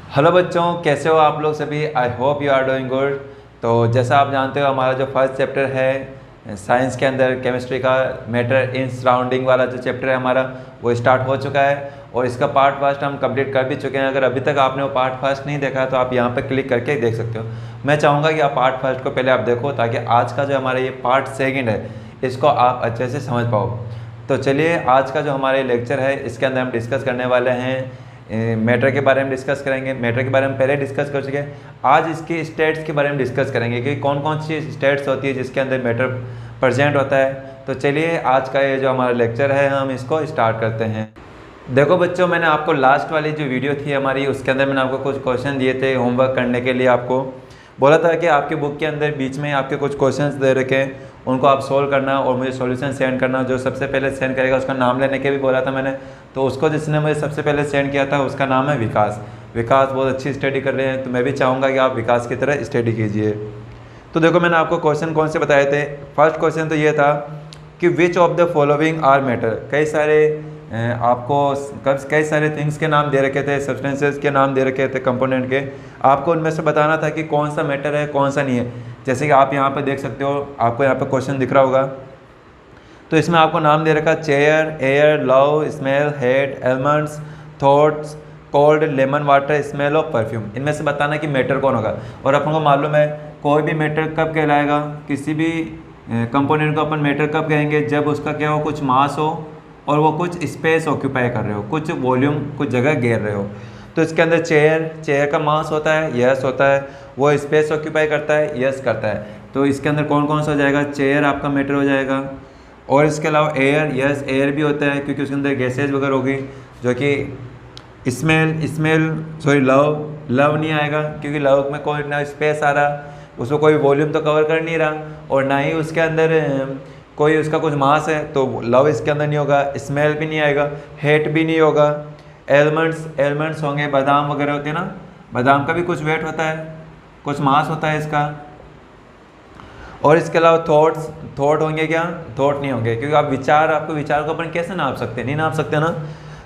Hello बच्चों, कैसे हो आप लोग सभी। I hope you are doing good. तो जैसा आप जानते हो, हमारा जो फर्स्ट चैप्टर है साइंस के अंदर केमिस्ट्री का मैटर इन सराउंडिंग वाला जो चैप्टर है हमारा, वो स्टार्ट हो चुका है और इसका पार्ट फर्स्ट हम कंप्लीट कर भी चुके हैं। अगर अभी तक आपने वो पार्ट फर्स्ट नहीं देखा है तो आप यहाँ पर क्लिक करके देख सकते हो। मैं चाहूँगा कि आप पार्ट फर्स्ट को पहले आप देखो, ताकि आज का जो हमारा ये पार्ट सेकेंड है इसको आप अच्छे से समझ पाओ। तो चलिए, आज का जो हमारे लेक्चर है इसके अंदर हम डिस्कस करने वाले हैं मैटर के बारे में डिस्कस करेंगे। मैटर के बारे में पहले डिस्कस कर चुके हैं। आज इसके स्टेट्स के बारे में डिस्कस करेंगे कि कौन कौन सी स्टेट्स होती है जिसके अंदर मैटर प्रेजेंट होता है। तो चलिए, आज का ये जो हमारा लेक्चर है हम इसको स्टार्ट करते हैं। देखो बच्चों, मैंने आपको लास्ट वाली जो वीडियो थी हमारी, उसके अंदर मैंने आपको कुछ क्वेश्चन दिए थे होमवर्क करने के लिए। आपको बोला था कि आपके बुक के अंदर बीच में आपके कुछ क्वेश्चंस दे रखे हैं, उनको आप सोल्व करना और मुझे सॉल्यूशन सेंड करना। जो सबसे पहले सेंड करेगा उसका नाम लेने के भी बोला था मैंने। तो उसको जिसने मुझे सबसे पहले सेंड किया था उसका नाम है विकास। विकास बहुत अच्छी स्टडी कर रहे हैं, तो मैं भी चाहूँगा कि आप विकास की तरह स्टडी कीजिए। तो देखो, मैंने आपको क्वेश्चन कौन से बताए थे। फर्स्ट क्वेश्चन तो ये था कि which of the following are matter. कई सारे आपको कई सारे थिंग्स के नाम दे रखे थे, सब्सटेंसेस के नाम दे रखे थे, कंपोनेंट के। आपको उनमें से बताना था कि कौन सा मैटर है कौन सा नहीं है। जैसे कि आप यहाँ पे देख सकते हो, आपको यहाँ पे क्वेश्चन दिख रहा होगा। तो इसमें आपको नाम दे रखा chair, air, love, smell, head, elements, thoughts, cold, lemon water, smell और परफ्यूम। इनमें से बताना कि मैटर कौन होगा। और अपन को मालूम है कोई भी मैटर कब कहलाएगा, किसी भी कंपोनेंट को अपन मैटर कब कहेंगे, जब उसका क्या हो, कुछ मास हो और वो कुछ स्पेस ऑक्यूपाई कर रहे हो, कुछ वॉल्यूम, कुछ जगह घेर रहे हो। तो इसके अंदर चेयर का मास होता है, यस होता है। वो स्पेस ऑक्यूपाई करता है, यस करता है। तो इसके अंदर कौन कौन सा हो जाएगा, चेयर आपका मैटर हो जाएगा। और इसके अलावा एयर, यस एयर भी होता है, क्योंकि उसके अंदर गैसेज वगैरह होगी। जो कि लव नहीं आएगा, क्योंकि लव में कोई ना स्पेस आ रहा, उसको कोई वॉल्यूम तो कवर कर नहीं रहा, और ना ही उसके अंदर कोई उसका कुछ मास है, तो लव इसके अंदर नहीं होगा। स्मेल भी नहीं आएगा, हेट भी नहीं होगा। एलिमेंट्स होंगे, बादाम वगैरह होते हैं ना, बादाम का भी कुछ वेट होता है, कुछ मास होता है इसका। और इसके अलावा थॉट होंगे क्या, थॉट नहीं होंगे, क्योंकि आपको विचार को अपन कैसे नाप सकते हैं, नहीं नाप सकते ना,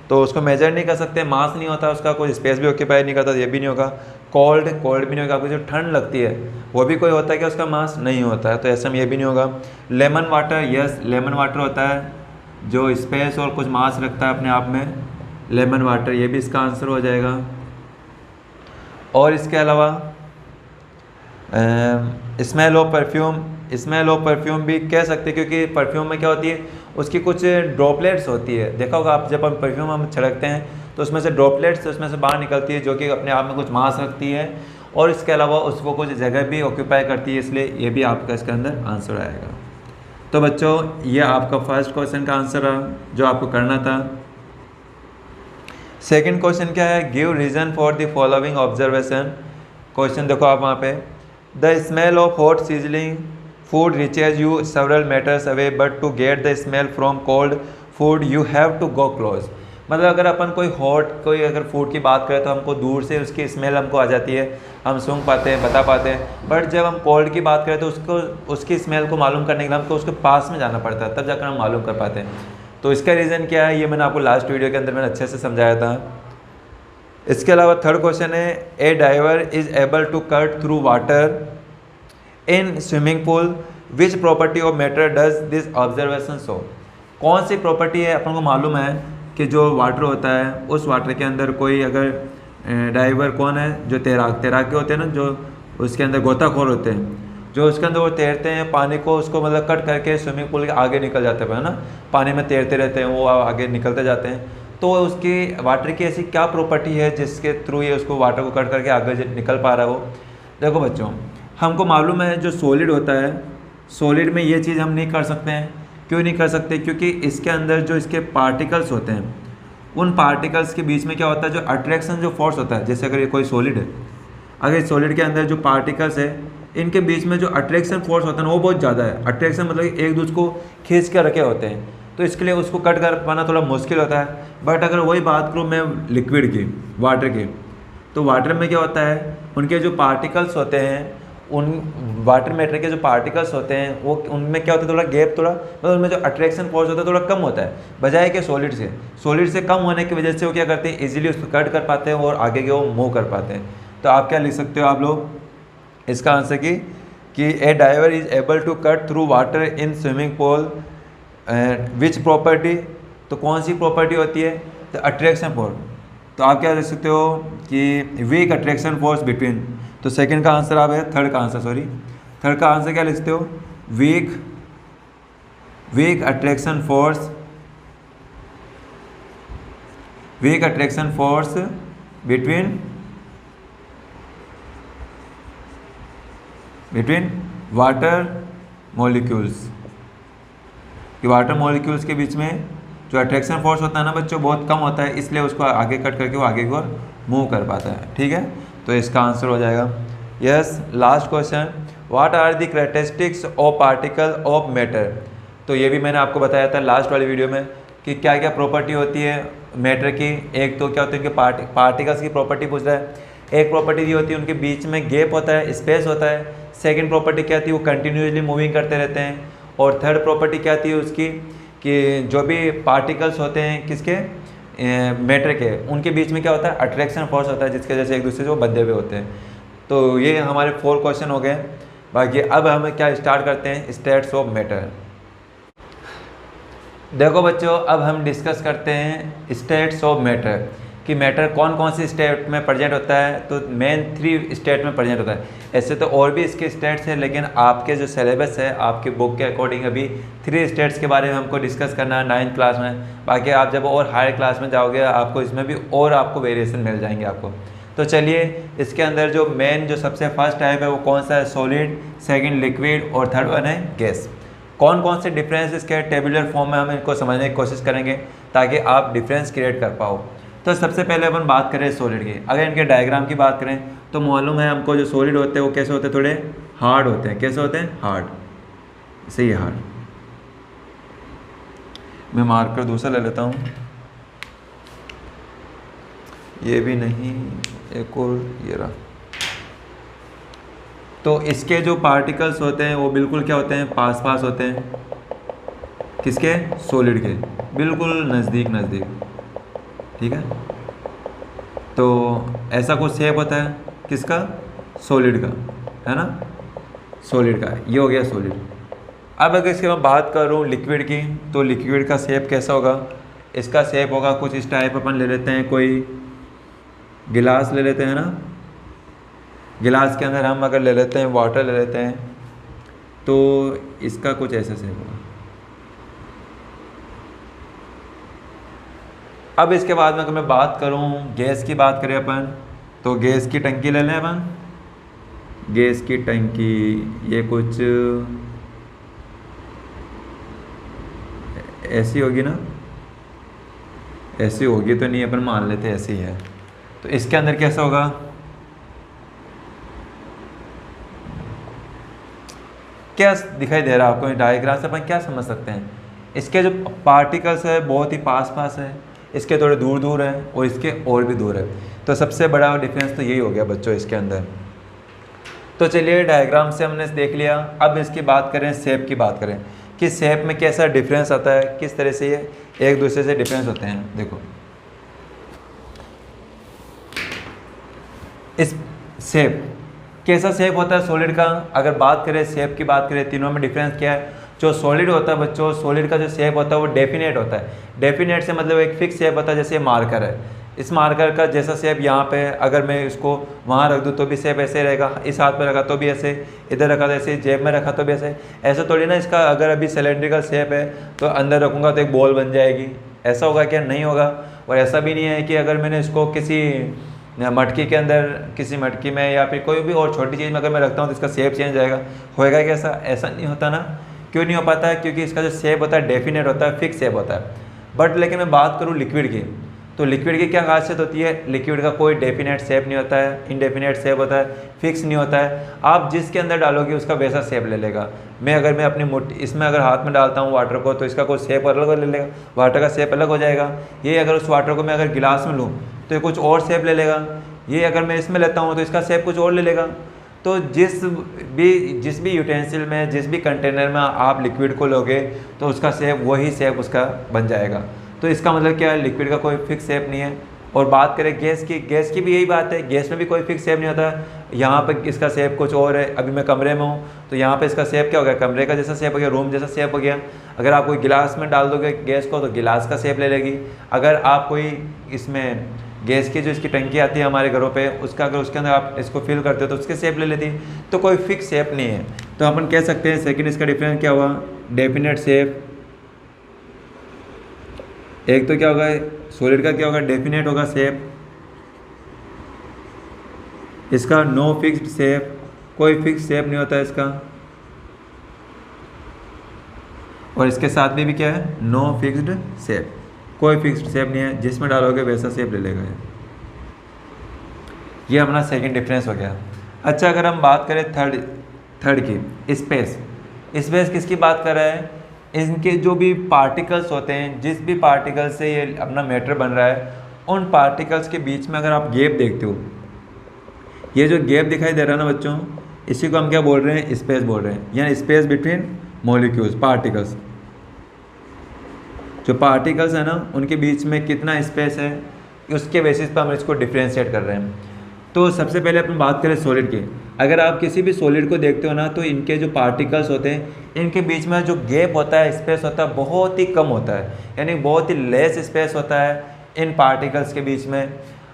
तो उसको मेजर नहीं कर सकते। मास नहीं होता उसका, कोई स्पेस भी ऑक्यूपाई नहीं करता, ये भी नहीं होगा। कोल्ड भी नहीं होगा, आपको जो ठंड लगती है वो भी कोई होता है कि उसका मास नहीं होता है, तो ऐसे में ये भी नहीं होगा। Lemon water, yes lemon water होता है, जो स्पेस और कुछ मास रखता है अपने आप में, लेमन वाटर, ये भी इसका आंसर हो जाएगा। और इसके अलावा स्मेल ऑफ परफ्यूम भी कह सकते हैं, क्योंकि परफ्यूम में क्या होती है, उसकी कुछ ड्रॉपलेट्स होती है। देखा होगा आप, जब हम परफ्यूम हम छिड़कते हैं तो उसमें से ड्रॉपलेट्स उसमें से बाहर निकलती है, जो कि अपने आप में कुछ मास रखती है, और इसके अलावा उसको कुछ जगह भी ऑक्यूपाई करती है, इसलिए ये भी आपका इसके अंदर आंसर आएगा। तो बच्चों, ये आपका फर्स्ट क्वेश्चन का आंसर है जो आपको करना था। सेकेंड क्वेश्चन क्या है, give reason for the following observation. Question देखो आप वहाँ पे, the smell of hot sizzling food reaches you several meters away, but to get the smell from cold food you have to go close। मतलब अगर अपन कोई अगर food की बात करें तो हमको दूर से उसकी स्मेल हमको आ जाती है, हम सूंघ पाते हैं, बता पाते हैं। बट जब हम कोल्ड की बात करें तो उसकी स्मेल को मालूम करने के लिए हमको उसके पास में जाना पड़ता है, तब जाकर हम मालूम कर पाते हैं। तो इसका रीज़न क्या है, ये मैंने आपको लास्ट वीडियो के अंदर मैंने अच्छे से समझाया था। इसके अलावा थर्ड क्वेश्चन है, a diver is able to cut through water in swimming pool, which property of matter does this observation show. कौन सी प्रॉपर्टी है, अपन को मालूम है कि जो वाटर होता है उस वाटर के अंदर कोई अगर डाइवर कौन है, जो तैराकी होते हैं ना, जो उसके अंदर गोताखोर होते हैं, जो उसके अंदर वो तैरते हैं पानी को, उसको मतलब कट करके स्विमिंग पूल के आगे निकल जाते हैं ना, पानी में तैरते रहते हैं, वो आगे निकलते जाते हैं। तो उसकी वाटर की ऐसी क्या प्रॉपर्टी है जिसके थ्रू ये उसको वाटर को कट करके आगे निकल पा रहा है वो। देखो बच्चों, हमको मालूम है जो सॉलिड होता है, सॉलिड में ये चीज़ हम नहीं कर सकते हैं। क्यों नहीं कर सकते, क्योंकि इसके अंदर जो इसके पार्टिकल्स होते हैं, उन पार्टिकल्स के बीच में क्या होता है, जो अट्रैक्शन जो फोर्स होता है, जैसे अगर ये कोई सॉलिड है, अगर इस सॉलिड के अंदर जो पार्टिकल्स है, इनके बीच में जो अट्रैक्शन फोर्स होता है ना, वो बहुत ज़्यादा है। अट्रैक्शन मतलब एक दूसरे को खींच कर रखे होते हैं, तो इसके लिए उसको कट कर पाना थोड़ा मुश्किल होता है। बट अगर वही बात करूँ मैं लिक्विड की, वाटर की, तो वाटर में क्या होता है, उनके जो पार्टिकल्स होते हैं उन वाटर मैटर के जो पार्टिकल्स होते हैं वो उनमें क्या होता है, थोड़ा गैप, थोड़ा मतलब उनमें जो अट्रैक्शन फोर्स होता है थोड़ा कम होता है, बजाय कि सॉलिड से कम होने की वजह से वो क्या करते हैं, इजीली उसको कट कर पाते हैं और आगे के वो मूव कर पाते हैं। तो आप क्या लिख सकते हो आप लोग इसका आंसर कि a diver is able to cut through water in swimming pool, which property, तो कौन सी प्रॉपर्टी होती है, तो अट्रैक्शन फोर्स। तो आप क्या लिख सकते हो कि वीक अट्रैक्शन फोर्स बिटवीन, तो सेकंड का आंसर आप है, थर्ड का आंसर क्या लिखते हो, weak attraction force between water molecules, कि वाटर मॉलिक्यूल्स के बीच में जो अट्रैक्शन फोर्स होता है ना बच्चों बहुत कम होता है, इसलिए उसको आगे कट करके वो आगे की ओर मूव कर पाता है। ठीक है, तो इसका आंसर हो जाएगा yes. Last question, what are the characteristics of particle of matter. तो ये भी मैंने आपको बताया था लास्ट वाली वीडियो में कि क्या क्या प्रॉपर्टी होती है मैटर की। एक तो क्या होती है उनके पार्टिकल्स की प्रॉपर्टी पूछ रहा है, एक प्रॉपर्टी ये होती है उनके बीच में गैप होता है, स्पेस होता है। सेकंड प्रॉपर्टी क्या थी, वो कंटिन्यूसली मूविंग करते रहते हैं। और थर्ड प्रॉपर्टी क्या थी उसकी कि जो भी पार्टिकल्स होते हैं किसके, मैटर के, उनके बीच में क्या होता है, अट्रैक्शन फोर्स होता है, जिसके वजह से एक दूसरे से वो बंधे हुए होते हैं। तो ये हमारे 4 क्वेश्चन हो गए। बाकी अब हम क्या स्टार्ट करते हैं, स्टेट्स ऑफ मैटर। देखो बच्चों, अब हम डिस्कस करते हैं स्टेट्स ऑफ मैटर कि मैटर कौन कौन सी स्टेट में प्रेजेंट होता है। तो मेन 3 स्टेट में प्रेजेंट होता है। ऐसे तो और भी इसके स्टेट्स हैं, लेकिन आपके जो सिलेबस है आपके बुक के अकॉर्डिंग अभी 3 स्टेट्स के बारे में हमको डिस्कस करना है 9th क्लास में। बाकी आप जब और हायर क्लास में जाओगे आपको इसमें भी और आपको वेरिएशन मिल जाएंगे आपको। तो चलिए, इसके अंदर जो मेन जो सबसे फर्स्ट टाइप है वो कौन सा है, सॉलिड, सेकेंड लिक्विड और थर्ड वन है गैस। कौन कौन से डिफरेंस इसके टेबुलर फॉर्म में हम इनको समझने की कोशिश करेंगे ताकि आप डिफरेंस क्रिएट कर पाओ। तो सबसे पहले अपन बात करें सॉलिड की। अगर इनके डायग्राम की बात करें तो मालूम है हमको जो सॉलिड होते हैं वो कैसे होते हैं, थोड़े हार्ड होते हैं। कैसे होते हैं, हार्ड, सही है, हार्ड। मैं मार्कर दूसरा ले लेता हूँ, ये भी नहीं, एक और ये रहा। तो इसके जो पार्टिकल्स होते हैं वो बिल्कुल क्या होते हैं, पास पास होते हैं। किसके, सॉलिड के, बिल्कुल नज़दीक नज़दीक। ठीक है, तो ऐसा कुछ शेप होता है किसका, सॉलिड का, है ना, सॉलिड का। ये हो गया सॉलिड। अब अगर इसके मैं बात करूँ लिक्विड की, तो लिक्विड का शेप कैसा होगा, इसका शेप होगा कुछ इस टाइप। अपन ले लेते हैं कोई गिलास ले लेते हैं ना, गिलास के अंदर हम अगर ले लेते हैं वाटर ले लेते हैं तो इसका कुछ ऐसा शेप होगा। अब इसके बाद में अगर मैं बात करूं गैस की, बात करें अपन तो गैस की टंकी ले लें अपन। गैस की टंकी ये कुछ ऐसी होगी ना, ऐसी होगी तो नहीं, अपन मान लेते ऐसी है। तो इसके अंदर कैसा होगा, क्या दिखाई दे रहा है आपको डायग्राम से, अपन क्या समझ सकते हैं, इसके जो पार्टिकल्स है बहुत ही पास पास है, इसके थोड़े दूर दूर है और इसके और भी दूर है। तो सबसे बड़ा डिफरेंस तो यही हो गया बच्चों इसके अंदर। तो चलिए, डायग्राम से हमने देख लिया। अब इसकी बात करें, शेप की बात करें कि शेप में कैसा डिफरेंस आता है, किस तरह से ये एक दूसरे से डिफरेंस होते हैं। देखो इस शेप, कैसा शेप होता है सॉलिड का। अगर बात करें शेप की बात करें, तीनों में डिफरेंस क्या है। जो सॉलिड होता है बच्चों, सॉलिड का जो शेप होता है वो डेफिनेट होता है। डेफिनेट से मतलब एक फिक्स शेप होता है। जैसे मार्कर है, इस मार्कर का जैसा शेप यहाँ पे है, अगर मैं इसको वहाँ रख दूँ तो भी शेप ऐसे रहेगा, इस हाथ पे रखा तो भी ऐसे, इधर रखा तो ऐसे, जेब में रखा तो भी ऐसे। ऐसा थोड़ी ना इसका, अगर अभी सिलेंड्रिकल शेप है तो अंदर रखूँगा तो एक बॉल बन जाएगी, ऐसा होगा क्या, नहीं होगा। और ऐसा भी नहीं है कि अगर मैंने इसको किसी मटकी के अंदर, किसी मटकी में या फिर कोई भी और छोटी चीज़ में अगर मैं रखता हूँ तो इसका शेप चेंज जाएगा, होएगा कैसा, ऐसा नहीं होता ना। क्यों नहीं हो पाता है, क्योंकि इसका जो शेप होता है डेफिनेट होता है, फिक्स शेप होता है। बट लेकिन मैं बात करूँ लिक्विड की, तो लिक्विड की क्या खासियत होती है, लिक्विड का कोई डेफिनेट शेप नहीं होता है, इनडेफिनेट शेप होता है, फिक्स नहीं होता है। आप जिसके अंदर डालोगे उसका वैसा शेप ले लेगा। अगर मैं अपनी मुट्ठी इसमें अगर हाथ में डालता हूँ वाटर को तो इसका कोई शेप अलग ले लेगा, वाटर का शेप अलग हो जाएगा। ये अगर उस वाटर को मैं अगर गिलास में लूँ तो ये कुछ और शेप ले लेगा। ये अगर मैं इसमें लेता हूँ तो इसका शेप कुछ और ले लेगा। तो जिस भी यूटेंसिल में, जिस भी कंटेनर में आप लिक्विड को लोगे तो उसका शेप वही शेप उसका बन जाएगा। तो इसका मतलब क्या है, लिक्विड का कोई फिक्स शेप नहीं है। और बात करें गैस की भी यही बात है, गैस में भी कोई फिक्स शेप नहीं होता। यहाँ पे इसका शेप कुछ और है, अभी मैं कमरे में हूँ तो यहाँ पे इसका शेप क्या हो गया, कमरे का जैसा शेप हो गया, रूम जैसा शेप हो गया। अगर आप कोई गिलास में डाल दोगे गैस को तो गिलास का शेप ले लेगी। अगर आप कोई इसमें गैस की जो इसकी टंकी आती है हमारे घरों पे, उसका अगर उसके अंदर आप इसको फिल करते हो तो उसके शेप ले लेती है। तो कोई फिक्स शेप नहीं है। तो अपन कह सकते हैं सेकंड इसका डिफरेंस क्या हुआ, डेफिनेट शेप। एक तो क्या होगा सॉलिड का, क्या होगा डेफिनेट होगा शेप, इसका नो फिक्स्ड शेप, कोई फिक्स शेप नहीं होता है इसका। और इसके साथ में भी क्या है, नो फिक्स्ड शेप, कोई फिक्स्ड शेप नहीं है, जिसमें डालोगे वैसा शेप ले लेगा ये अपना सेकंड डिफरेंस हो गया। अच्छा अगर हम बात करें थर्ड की, स्पेस किसकी बात कर रहा है, इनके जो भी पार्टिकल्स होते हैं, जिस भी पार्टिकल से ये अपना मैटर बन रहा है, उन पार्टिकल्स के बीच में अगर आप गैप देखते हो, ये जो गैप दिखाई दे रहा है ना बच्चों, इसी को हम क्या बोल रहे हैं, स्पेस बोल रहे हैं, यानी स्पेस बिटवीन मॉलिक्यूल्स, पार्टिकल्स। जो पार्टिकल्स है ना उनके बीच में कितना स्पेस है, उसके बेसिस पर हम इसको डिफ्रेंशिएट कर रहे हैं। तो सबसे पहले अपन बात करें सॉलिड की। अगर आप किसी भी सॉलिड को देखते हो ना तो इनके जो पार्टिकल्स होते हैं, इनके बीच में जो गैप होता है, स्पेस होता है, बहुत ही कम होता है, यानी बहुत ही लेस स्पेस होता है इन पार्टिकल्स के बीच में।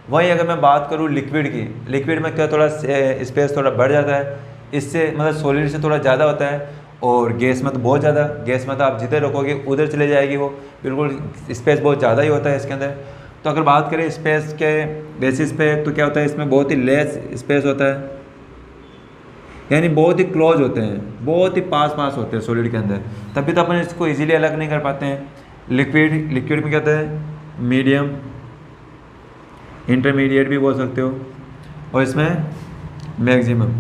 वहीं अगर मैं बात करूँ लिक्विड की, लिक्विड में क्या थोड़ा स्पेस थोड़ा बढ़ जाता है, इससे मतलब सॉलिड से थोड़ा ज़्यादा होता है। और गैस में तो बहुत ज़्यादा, गैस में तो आप जिधर रखोगे उधर चले जाएगी वो, बिल्कुल स्पेस बहुत ज़्यादा ही होता है इसके अंदर। तो अगर बात करें स्पेस के बेसिस पे तो क्या होता है, इसमें बहुत ही लेस स्पेस होता है, यानी बहुत ही क्लोज होते हैं, बहुत ही पास होते हैं सॉलिड के अंदर, तभी तो अपन इसको इजीली अलग नहीं कर पाते हैं। लिक्विड में क्या होता है, मीडियम, इंटरमीडिएट भी बोल सकते हो, और इसमें मैक्सिमम,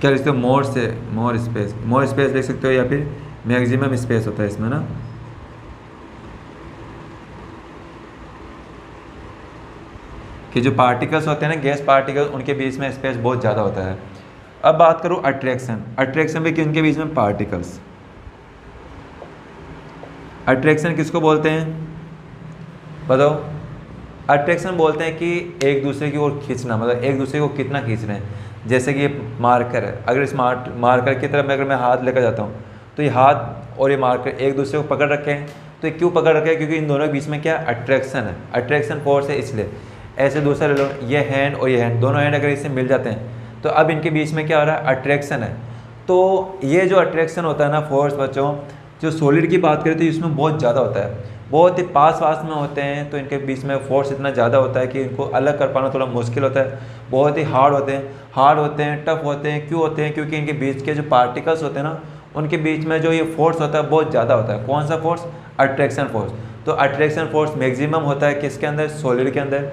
क्या लिखते हो, मोर स्पेस लिख सकते हो, या फिर मैक्सिमम स्पेस होता है इसमें ना। कि जो पार्टिकल्स होते हैं ना, गैस पार्टिकल्स, उनके बीच में स्पेस बहुत ज़्यादा होता है। अब बात करूँ अट्रैक्शन भी, कि उनके बीच में पार्टिकल्स, अट्रैक्शन किसको बोलते हैं बताओ। अट्रैक्शन बोलते हैं कि एक दूसरे की ओर खींचना, मतलब एक दूसरे को कितना खींच रहे हैं। जैसे कि ये मार्कर है, अगर इस मार्कर की तरफ अगर मैं हाथ लेकर जाता हूँ तो ये हाथ और ये मार्कर एक दूसरे को पकड़ रखे हैं। तो ये क्यों पकड़ रखे हैं, क्योंकि इन दोनों के बीच में क्या अट्रैक्शन है, अट्रैक्शन फोर्स है, इसलिए। ऐसे दूसरा ले लो, ये हैंड और ये हैंड, दोनों हैंड अगर इससे मिल जाते हैं तो अब इनके बीच में क्या हो रहा है, अट्रैक्शन है। तो ये जो अट्रैक्शन होता है ना फोर्स बच्चों, जो सॉलिड की बात करें तो इसमें बहुत ज़्यादा होता है, बहुत ही पास में होते हैं, तो इनके बीच में फोर्स इतना ज़्यादा होता है कि इनको अलग कर पाना थोड़ा मुश्किल होता है। बहुत ही हार्ड होते हैं, टफ होते हैं। क्यों होते हैं, क्योंकि इनके बीच के जो पार्टिकल्स होते हैं ना, उनके बीच में जो ये फोर्स होता है बहुत ज़्यादा होता है। कौन सा फोर्स, अट्रैक्शन फोर्स। तो अट्रैक्शन फोर्स मैक्सिमम होता है किसके अंदर, सॉलिड के अंदर,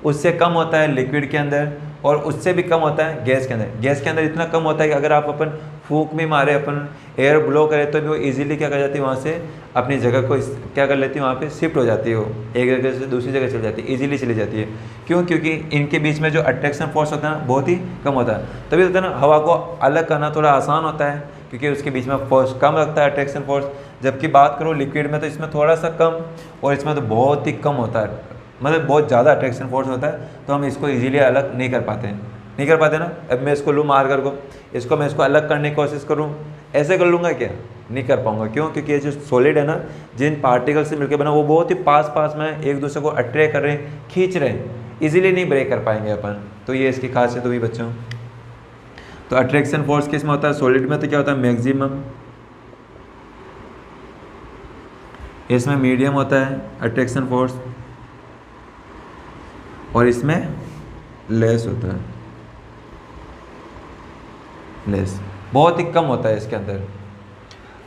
उससे कम होता है लिक्विड के अंदर, और उससे भी कम होता है गैस के अंदर। गैस के अंदर इतना कम होता है कि अगर आप अपन फूंक में मारे, अपन एयर ब्लो करें तो भी वो इजीली क्या कर जाती है, वहाँ से अपनी जगह को क्या कर लेती है, वहाँ पे शिफ्ट हो जाती है, वो एक जगह से दूसरी जगह चली जाती है, इजीली चली जाती है। क्यों, क्योंकि इनके बीच में जो अट्रैक्शन फोर्स होता है ना बहुत ही कम होता है। तभी होता है ना हवा को अलग करना थोड़ा आसान होता है, क्योंकि उसके बीच में फोर्स कम लगता है, अट्रैक्शन फोर्स। जबकि बात करो लिक्विड में तो इसमें थोड़ा सा कम, और इसमें तो बहुत ही कम होता है, मतलब बहुत ज़्यादा अट्रैक्शन फोर्स होता है। तो हम इसको इजीली अलग नहीं कर पाते ना। अब मैं इसको लूँ मार कर को, मैं इसको अलग करने की कोशिश करूँ, ऐसे कर लूँगा क्या, नहीं कर पाऊँगा। क्यों, क्योंकि ये जो सॉलिड है ना, जिन पार्टिकल से मिलकर बना, वो बहुत ही पास में एक दूसरे को अट्रैक्ट कर रहे हैं, खींच रहे हैं, इजीली नहीं ब्रेक कर पाएंगे अपन। तो ये इसकी खासियत हुई बच्चों। तो अट्रैक्शन फोर्स किस में होता है, सॉलिड में तो क्या होता है मैक्सिमम, इसमें मीडियम होता है अट्रैक्शन फोर्स, और इसमें लेस होता है, लेस, बहुत ही कम होता है इसके अंदर।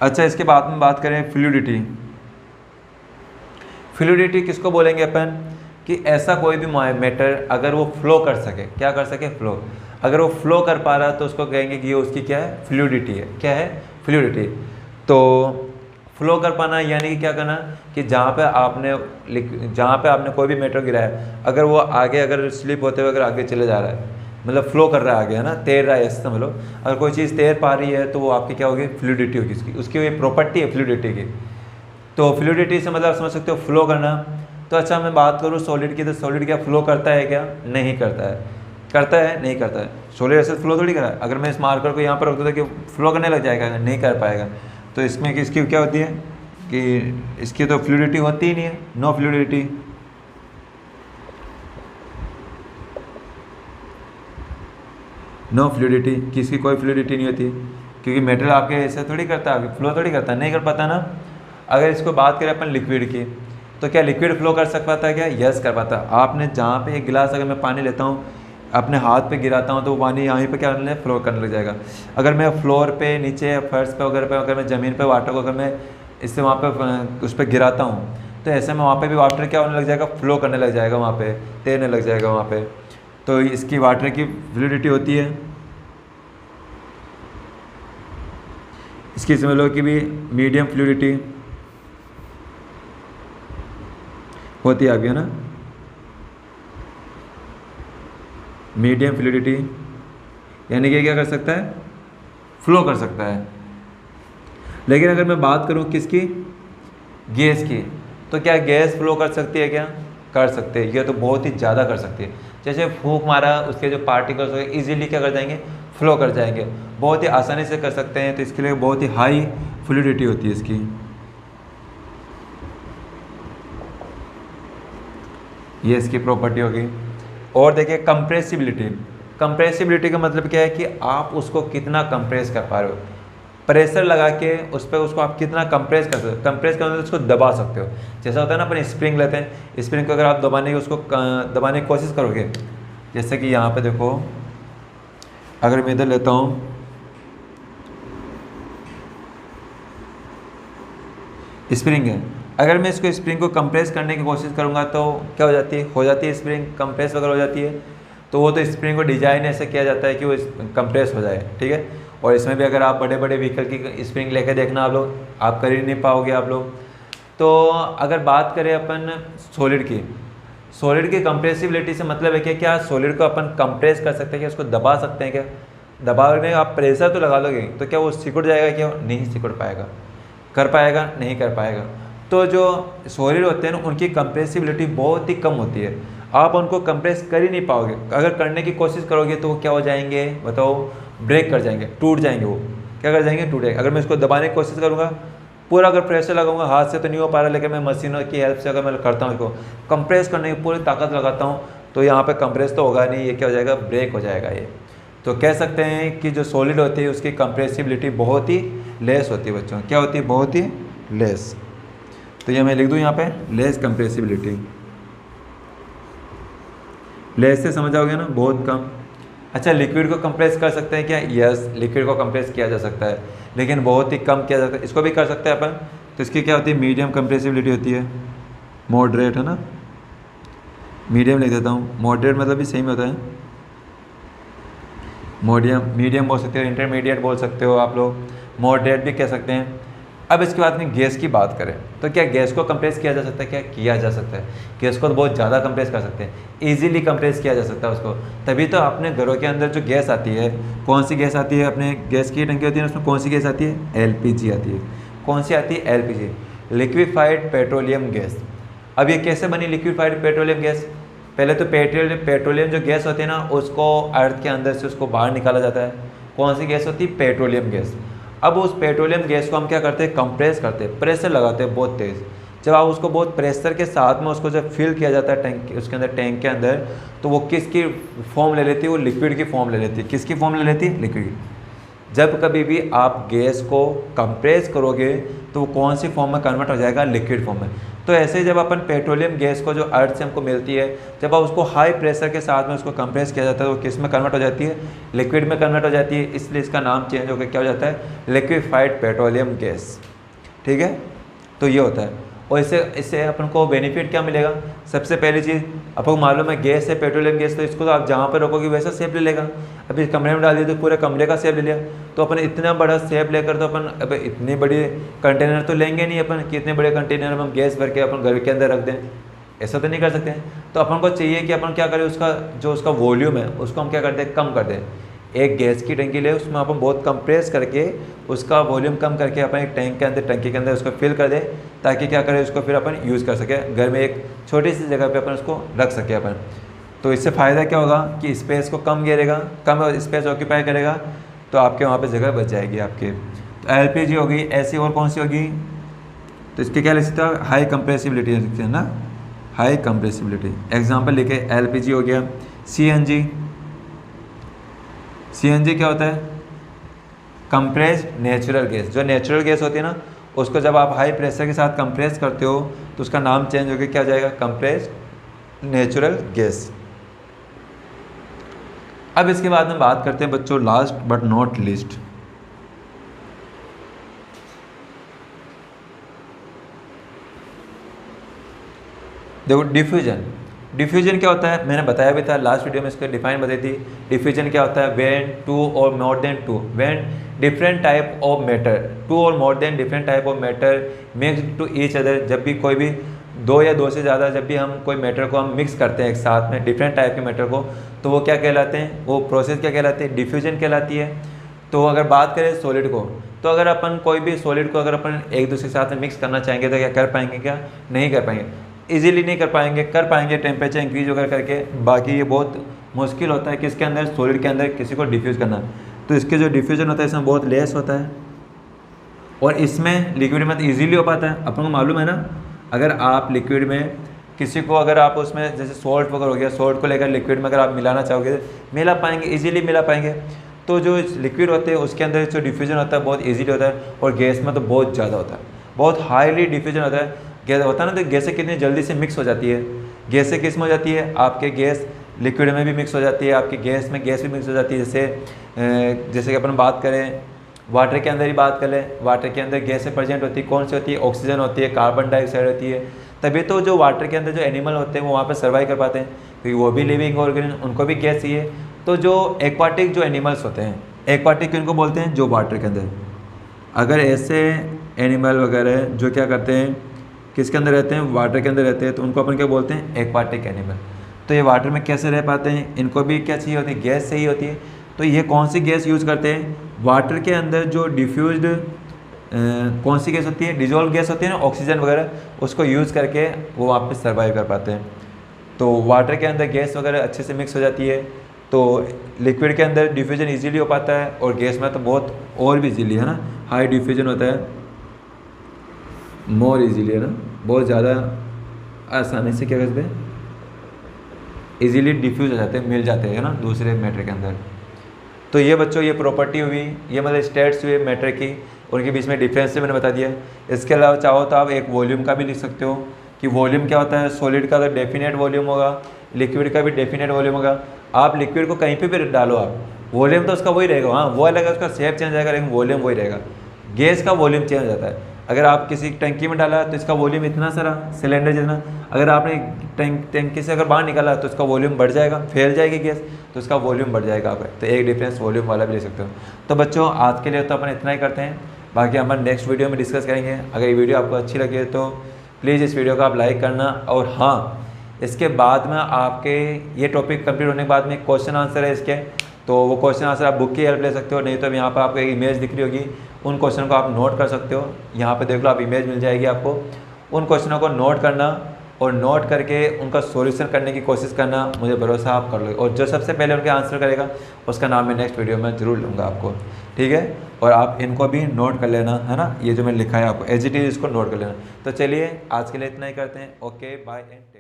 अच्छा इसके बाद में बात करें फ्लूइडिटी किसको बोलेंगे अपन, कि ऐसा कोई भी मैटर अगर वो फ्लो कर सके, क्या कर सके, फ्लो, अगर वो फ्लो कर पा रहा है तो उसको कहेंगे कि ये उसकी क्या है, फ्लूइडिटी है। क्या है, फ्लूइडिटी। तो फ्लो कर पाना यानी कि क्या करना कि जहाँ पे आपने कोई भी मैटर गिराया, अगर वो आगे अगर स्लिप होते हुए अगर आगे चले जा रहा है, मतलब फ्लो कर रहा है आगे, है ना, तैर रहा है, ऐसे समझ लो। अगर कोई चीज़ तैर पा रही है तो वो आपकी क्या होगी, फ्लूइडिटी होगी उसकी ये प्रॉपर्टी है फ्लूइडिटी की। तो फ्लूइडिटी से मतलब समझ सकते हो फ्लो करना। तो अच्छा मैं बात करूँ सॉलिड की, तो सॉलिड क्या फ्लो करता है क्या, नहीं करता है, करता है नहीं करता है। सॉलिड ऐसे फ्लो थोड़ी करा, अगर मैं इस मार्कर को यहाँ पर रख दूँ कि फ्लो करने लग जाएगा, नहीं कर पाएगा। तो इसमें किसकी क्या होती है कि इसकी तो फ्लूइडिटी होती ही नहीं है, नो फ्लूइडिटी। नो फ्लूइडिटी, किसकी कोई फ्लूइडिटी नहीं होती, क्योंकि मेटल आपके ऐसे थोड़ी करता है, फ्लो थोड़ी करता है, नहीं कर पाता ना। अगर इसको बात करें अपन लिक्विड की, तो क्या लिक्विड फ्लो कर सक पाता है क्या, यस कर पाता है। आपने जहाँ पे एक गिलास अगर मैं पानी लेता हूँ अपने हाथ पे गिराता हूँ तो वो पानी यहीं पे क्या करने फ्लो करने लग जाएगा। अगर मैं फ्लोर पे, नीचे फर्श पे अगर मैं ज़मीन पे वाटर को अगर मैं इससे वहाँ पे उस पर गिराता हूँ तो ऐसे में वहाँ पे भी वाटर क्या होने लग जाएगा, फ्लो करने लग जाएगा, वहाँ पे तैरने लग जाएगा वहाँ पे। तो इसकी वाटर की फ्लूइडिटी होती है, इसकी समझ लो कि भी मीडियम फ्लूइडिटी होती है आपकी, है ना, मीडियम फ्लूइडिटी, यानी कि क्या कर सकता है, फ्लो कर सकता है। लेकिन अगर मैं बात करूं किसकी, गैस की, तो क्या गैस फ्लो कर सकती है क्या, कर सकते हैं, ये तो बहुत ही ज़्यादा कर सकती है। जैसे फूंक मारा, उसके जो पार्टिकल्स हो इजीली क्या कर जाएंगे, फ्लो कर जाएंगे, बहुत ही आसानी से कर सकते हैं। तो इसके लिए बहुत ही हाई फ्लूइडिटी होती है इसकी। ये इसकी प्रॉपर्टी होगी। और देखिए कंप्रेसिबिलिटी, कंप्रेसिबिलिटी का मतलब क्या है कि आप उसको कितना कंप्रेस कर पा रहे हो, प्रेशर लगा के उस पर उसको आप कितना कंप्रेस कर सकते हो। कंप्रेस करने उसको दबा सकते हो, जैसा होता है ना अपन स्प्रिंग लेते हैं, स्प्रिंग को अगर आप दबाने की कोशिश करोगे, जैसे कि यहाँ पे देखो अगर मैं इधर लेता हूँ, स्प्रिंग है, अगर मैं इसको स्प्रिंग को कंप्रेस करने की कोशिश करूँगा तो क्या हो जाती है स्प्रिंग कंप्रेस वगैरह हो जाती है। तो वो तो स्प्रिंग को डिजाइन ऐसे किया जाता है कि वो कंप्रेस हो जाए, ठीक है। और इसमें भी अगर आप बड़े बड़े व्हीकल की स्प्रिंग लेके देखना आप लोग, आप कर ही नहीं पाओगे आप लोग। तो अगर बात करें अपन सॉलिड की कंप्रेसिबिलिटी से मतलब है कि क्या सॉलिड को अपन कंप्रेस कर सकते हैं क्या, उसको दबा सकते हैं क्या, दबाने आप प्रेशर तो लगा लोगे तो क्या वो सिकुड़ जाएगा क्या, नहीं सिकुड़ पाएगा, कर पाएगा नहीं कर पाएगा। तो जो सॉलिड होते हैं ना उनकी कंप्रेसिबिलिटी बहुत ही कम होती है, आप उनको कंप्रेस कर ही नहीं पाओगे। अगर करने की कोशिश करोगे तो वो क्या हो जाएंगे बताओ, ब्रेक कर जाएंगे, टूट जाएंगे, वो क्या कर जाएंगे, टूट जाएंगे। अगर मैं इसको दबाने की कोशिश करूँगा, पूरा अगर प्रेशर लगाऊंगा, हाथ से तो नहीं हो पा रहा, लेकिन मैं मशीनों की हेल्प से अगर मैं करता हूँ इसको कंप्रेस करने की पूरी ताकत लगाता हूँ तो यहाँ पे कंप्रेस तो होगा नहीं, ये क्या हो जाएगा, ब्रेक हो जाएगा ये। तो कह सकते हैं कि जो सॉलिड होती है उसकी कंप्रेसिबिलिटी बहुत ही लेस होती है बच्चों, क्या होती है, बहुत ही लेस। तो ये मैं लिख दूँ यहाँ पे लेस कंप्रेसिबिलिटी, लेस से समझ आओगे ना, बहुत कम। अच्छा लिक्विड को कंप्रेस कर सकते हैं क्या, यस लिक्विड को कंप्रेस किया जा सकता है, लेकिन बहुत ही कम किया जाता है। इसको भी कर सकते हैं अपन, तो इसकी क्या होती है, मीडियम कंप्रेसिबिलिटी होती है, मॉडरेट है ना, मीडियम लिख देता हूँ, मॉडरेट मतलब भी सेम होता है, मीडियम बोल सकते हो, इंटरमीडिएट बोल सकते हो आप लोग, मॉडरेट भी कह सकते हैं। अब इसके बाद में गैस की बात करें तो क्या गैस को कंप्रेस किया जा सकता है क्या, किया जा सकता है। गैस को तो बहुत ज़्यादा कंप्रेस कर सकते हैं, इजीली कंप्रेस किया जा सकता है उसको। तभी तो अपने घरों के अंदर जो गैस आती है, कौन सी गैस आती है, अपने गैस की टंकी होती है उसमें कौन सी गैस आती है, एलपीजी आती है। कौन सी आती है, एलपीजी, लिक्विफाइड पेट्रोलियम गैस। अब ये कैसे बनी लिक्विफाइड पेट्रोलियम गैस, पहले तो पेट्रोलियम जो गैस होती है ना उसको अर्थ के अंदर से उसको बाहर निकाला जाता है। कौन सी गैस होती है, पेट्रोलियम गैस। अब उस पेट्रोलियम गैस को हम क्या करते हैं, कंप्रेस करते हैं, प्रेशर लगाते हैं बहुत तेज़। जब आप उसको बहुत प्रेशर के साथ में उसको जब फिल किया जाता है टैंक, उसके अंदर टैंक के अंदर, तो वो किसकी फॉर्म ले लेती है, वो लिक्विड की फॉर्म ले लेती है। किसकी फॉर्म ले लेती है, लिक्विड। जब कभी भी आप गैस को कंप्रेस करोगे तो वो कौन सी फॉर्म में कन्वर्ट हो जाएगा, लिक्विड फॉर्म में। तो ऐसे जब अपन पेट्रोलियम गैस को जो अर्थ से हमको मिलती है, जब आप उसको हाई प्रेशर के साथ में उसको कंप्रेस किया जाता है तो किस में कन्वर्ट हो जाती है, लिक्विड में कन्वर्ट हो जाती है। इसलिए इसका नाम चेंज होकर क्या हो जाता है, लिक्विफाइड पेट्रोलियम गैस, ठीक है। तो ये होता है। और इससे इससे अपन को बेनिफिट क्या मिलेगा। सबसे पहली चीज़ अपन को मालूम है गैस है पेट्रोलियम गैस, तो इसको तो आप जहाँ पर रखोगे वैसा शेप ले लेगा। अभी कमरे में डाल दिया तो पूरे कमरे का शेप ले लिया। तो अपन इतना बड़ा शेप लेकर तो अपन अब इतनी बड़ी कंटेनर तो लेंगे नहीं अपन कि इतने बड़े कंटेनर में हम गैस भर के अपन घर के अंदर रख दें, ऐसा तो नहीं कर सकते हैं। तो अपन को चाहिए कि अपन क्या करें, उसका जो उसका वॉल्यूम है उसको हम क्या कर दें, कम कर दें। एक गैस की टंकी ले, उसमें अपन बहुत कंप्रेस करके उसका वॉल्यूम कम करके अपन एक टैंक के अंदर टंकी के अंदर उसको फिल कर दे, ताकि क्या करें उसको फिर अपन यूज़ कर सके घर में, एक छोटी सी जगह पे अपन उसको रख सके अपन। तो इससे फ़ायदा क्या होगा कि स्पेस को कम घेरेगा, कम स्पेस ऑक्यूपाई करेगा, तो आपके वहाँ पे जगह बच जाएगी आपके। तो एलपीजी होगी, ऐसी और कौन सी होगी, तो इसके क्या लिख सकते हो, हाई कंप्रेसिबिलिटी लिखते हैं ना, हाई कंप्रेसिबिलिटी। एग्जाम्पल लिखे, एलपीजी हो गया। सीएनजी, सीएनजी क्या होता है, कंप्रेस्ड नेचुरल गैस। जो नेचुरल गैस होती है ना, उसको जब आप हाई प्रेशर के साथ कंप्रेस करते हो तो उसका नाम चेंज होकर क्या हो जाएगा, कंप्रेस्ड नेचुरल गैस। अब इसके बाद हम बात करते हैं बच्चों, लास्ट बट नॉट लीस्ट, देखो डिफ्यूजन। डिफ्यूजन क्या होता है, मैंने बताया भी था लास्ट वीडियो में, इसको डिफाइन बताई थी। डिफ्यूजन क्या होता है, व्हेन टू और more than two, when different type of matter, two और more than different type of matter mix to each other. जब भी कोई भी दो या दो से ज़्यादा जब भी हम कोई मैटर को हम मिक्स करते हैं एक साथ में, डिफरेंट टाइप के मैटर को, तो वो क्या कहलाते हैं, वो प्रोसेस क्या कहलाती है, डिफ्यूजन कहलाती है। तो अगर बात करें सॉलिड को, तो अगर अपन कोई भी सॉलिड को अगर अपन एक दूसरे के साथ में मिक्स करना चाहेंगे तो क्या कर पाएंगे, क्या नहीं कर पाएंगे, इजीली नहीं कर पाएंगे। कर पाएंगे टेम्परेचर इंक्रीज वगैरह करके, बाकी ये बहुत मुश्किल होता है किसके अंदर, सॉलिड के अंदर किसी को डिफ्यूज़ करना। तो इसके जो डिफ्यूजन होता है इसमें बहुत लेस होता है, और इसमें लिक्विड में तो ईजीली हो पाता है। अपन को मालूम है ना, अगर आप लिक्विड में किसी को अगर आप उसमें जैसे सॉल्ट वगैरह हो गया, सॉल्ट को लेकर लिक्विड में अगर आप मिलाना चाहोगे मिला पाएंगे, ईजीली मिला पाएंगे। तो जो लिक्विड होते हैं उसके अंदर जो डिफ्यूजन होता है बहुत ईजीली होता है, और गैस में तो बहुत ज़्यादा होता है, बहुत हाईली डिफ्यूजन होता है। गैस होता है ना, तो गैसें कितनी जल्दी से मिक्स हो जाती है। गैसें किस में हो जाती है, आपके गैस लिक्विड में भी मिक्स हो जाती है, आपकी गैस में गैस भी मिक्स हो जाती है। जैसे कि अपन बात करें वाटर के अंदर ही बात कर लें, वाटर के अंदर गैसें प्रेजेंट होती है, कौन सी होती है, ऑक्सीजन होती है, कार्बन डाइऑक्साइड होती है। तभी तो जो वाटर के अंदर जो एनिमल होते हैं वो वहाँ पर सर्वाइव कर पाते हैं, क्योंकि वो भी लिविंग ऑर्गेनिज्म, उनको भी गैस चाहिए। तो जो एक्वाटिक जो एनिमल्स होते हैं, एक्वाटिक किनको बोलते हैं, जो वाटर के अंदर, अगर ऐसे एनिमल वगैरह जो क्या करते हैं, किसके अंदर रहते हैं, वाटर के अंदर रहते हैं, तो उनको अपन क्या बोलते हैं, एक्वाटिक एनिमल। तो ये वाटर में कैसे रह पाते हैं, इनको भी क्या चाहिए होती है, गैस चाहिए होती है। तो ये कौन सी गैस यूज़ करते हैं, वाटर के अंदर जो डिफ्यूज्ड कौन सी गैस होती है, डिजोल्व गैस होती है ना, ऑक्सीजन वगैरह, उसको यूज़ करके वो वहाँ पे सर्वाइव कर पाते हैं। तो वाटर के अंदर गैस वगैरह अच्छे से मिक्स हो जाती है, तो लिक्विड के अंदर डिफ्यूजन इजीली हो पाता है, और गैस में तो बहुत और भी इजीली है ना, हाई डिफ्यूजन होता है, मोर इजीली है ना, बहुत ज़्यादा आसानी से क्या करते हैं, इजीली डिफ्यूज हो जाते हैं, मिल जाते हैं ना दूसरे मैटर के अंदर। तो ये बच्चों ये प्रॉपर्टी हुई, ये मतलब स्टेट्स हुए मैटर की, उनके बीच में डिफरेंस से मैंने बता दिया। इसके अलावा चाहो तो आप एक वॉल्यूम का भी लिख सकते हो कि वॉल्यूम क्या होता है, सॉलिड का अगर डेफिनेट वॉल्यूम होगा, लिक्विड का भी डेफिनेट वॉल्यूम होगा। आप लिक्विड को कहीं पे भी डालो आप, वॉल्यूम तो उसका वही रहेगा, हाँ वो अलग है, उसका शेप चेंज आएगा लेकिन वॉल्यूम वही रहेगा। गैस का वॉल्यूम चेंज हो जाता है। अगर आप किसी टंकी में डाला तो इसका वॉल्यूम इतना सारा सिलेंडर जितना, अगर आपने टंकी से अगर बाहर निकाला तो इसका वॉल्यूम बढ़ जाएगा, फैल जाएगी गैस, तो इसका वॉल्यूम बढ़ जाएगा आपका। तो एक डिफरेंस वॉल्यूम वाला भी ले सकते हो। तो बच्चों आज के लिए तो अपन इतना ही करते हैं, बाकी अपन नेक्स्ट वीडियो में डिस्कस करेंगे। अगर ये वीडियो आपको अच्छी लगे तो प्लीज़ इस वीडियो को आप लाइक करना, और हाँ इसके बाद में आपके ये टॉपिक कंप्लीट होने के बाद में क्वेश्चन आंसर है इसके, तो वो क्वेश्चन आंसर आप बुक की हेल्प ले सकते हो, नहीं तो यहाँ पर आपको एक इमेज दिख रही होगी, उन क्वेश्चन को आप नोट कर सकते हो। यहाँ पे देख लो आप, इमेज मिल जाएगी आपको। उन क्वेश्चनों को नोट करना, और नोट करके उनका सॉल्यूशन करने की कोशिश करना, मुझे भरोसा आप कर लो। और जो सबसे पहले उनके आंसर करेगा उसका नाम मैं नेक्स्ट वीडियो में ज़रूर लूँगा आपको, ठीक है। और आप इनको भी नोट कर लेना, है ना, ये जो मैंने लिखा है आपको एज इट इज़ इसको नोट कर लेना। तो चलिए आज के लिए इतना ही करते हैं। Okay bye and